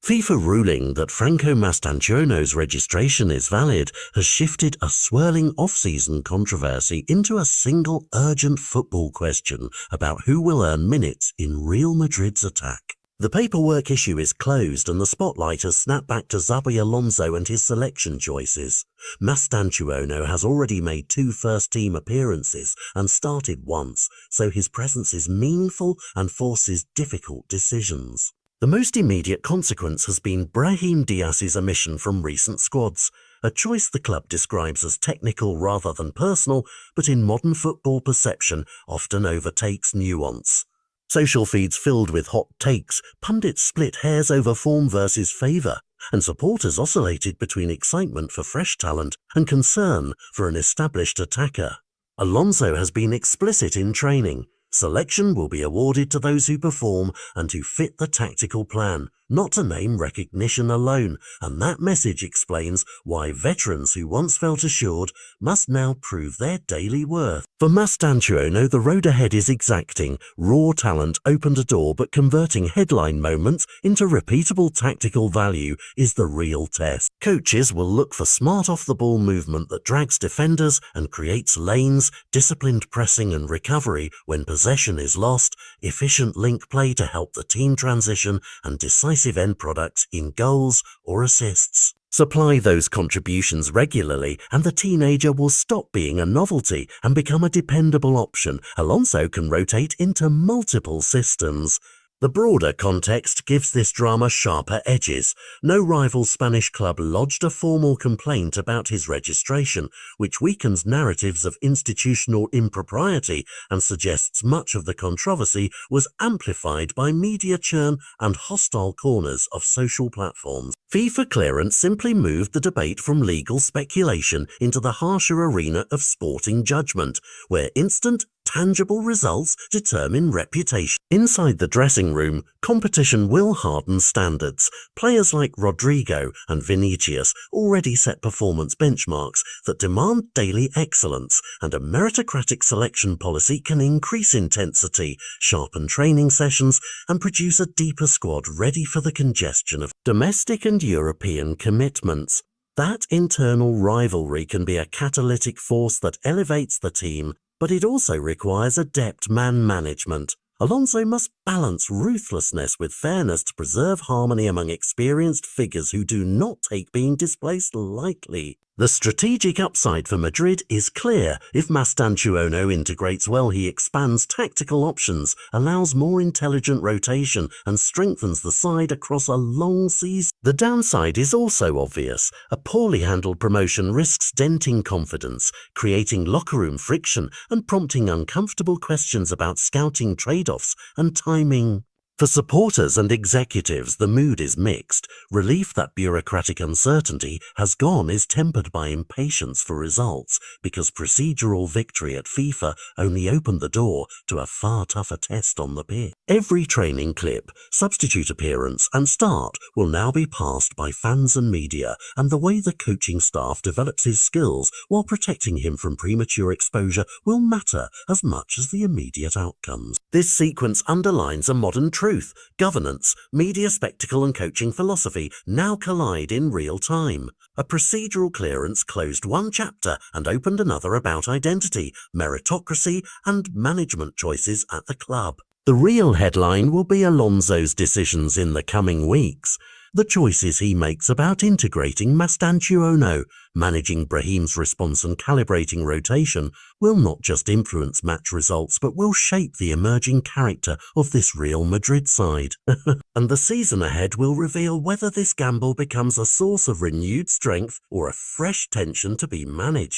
FIFA ruling that Franco Mastantuono's registration is valid has shifted a swirling off-season controversy into a single urgent football question about who will earn minutes in Real Madrid's attack. The paperwork issue is closed and the spotlight has snapped back to Xabi Alonso and his selection choices. Mastantuono has already made 2 first-team appearances and started once, so his presence is meaningful and forces difficult decisions. The most immediate consequence has been Brahim Diaz's omission from recent squads, a choice the club describes as technical rather than personal, but in modern football perception often overtakes nuance. Social feeds filled with hot takes, pundits split hairs over form versus favour, and supporters oscillated between excitement for fresh talent and concern for an established attacker. Alonso has been explicit in training. Selection will be awarded to those who perform and who fit the tactical plan, not to name recognition alone, and that message explains why veterans who once felt assured must now prove their daily worth. For Mastantuono, the road ahead is exacting. Raw talent opened a door, but converting headline moments into repeatable tactical value is the real test. Coaches will look for smart off-the-ball movement that drags defenders and creates lanes, disciplined pressing and recovery when possession is lost, efficient link play to help the team transition, and decisive end products in goals or assists. Supply those contributions regularly and the teenager will stop being a novelty and become a dependable option. Alonso can rotate into multiple systems. The broader context gives this drama sharper edges. No rival Spanish club lodged a formal complaint about his registration, which weakens narratives of institutional impropriety and suggests much of the controversy was amplified by media churn and hostile corners of social platforms. FIFA clearance simply moved the debate from legal speculation into the harsher arena of sporting judgment, where instant, tangible results determine reputation. Inside the dressing room, competition will harden standards. Players like Rodrigo and Vinicius already set performance benchmarks that demand daily excellence, and a meritocratic selection policy can increase intensity, sharpen training sessions, and produce a deeper squad ready for the congestion of domestic and European commitments. That internal rivalry can be a catalytic force that elevates the team, but it also requires adept man management. Alonso must balance ruthlessness with fairness to preserve harmony among experienced figures who do not take being displaced lightly. The strategic upside for Madrid is clear. If Mastantuono integrates well, he expands tactical options, allows more intelligent rotation, and strengthens the side across a long season. The downside is also obvious. A poorly handled promotion risks denting confidence, creating locker room friction, and prompting uncomfortable questions about scouting trade-offs and timing. For supporters and executives, the mood is mixed. Relief that bureaucratic uncertainty has gone is tempered by impatience for results, because procedural victory at FIFA only opened the door to a far tougher test on the pitch. Every training clip, substitute appearance, and start will now be passed by fans and media, and the way the coaching staff develops his skills while protecting him from premature exposure will matter as much as the immediate outcomes. This sequence underlines a modern truth. Governance, media spectacle and coaching philosophy now collide in real time. A procedural clearance closed one chapter and opened another about identity, meritocracy and management choices at the club. The real headline will be Alonso's decisions in the coming weeks. The choices he makes about integrating Mastantuono, managing Brahim's response and calibrating rotation will not just influence match results but will shape the emerging character of this Real Madrid side. And the season ahead will reveal whether this gamble becomes a source of renewed strength or a fresh tension to be managed.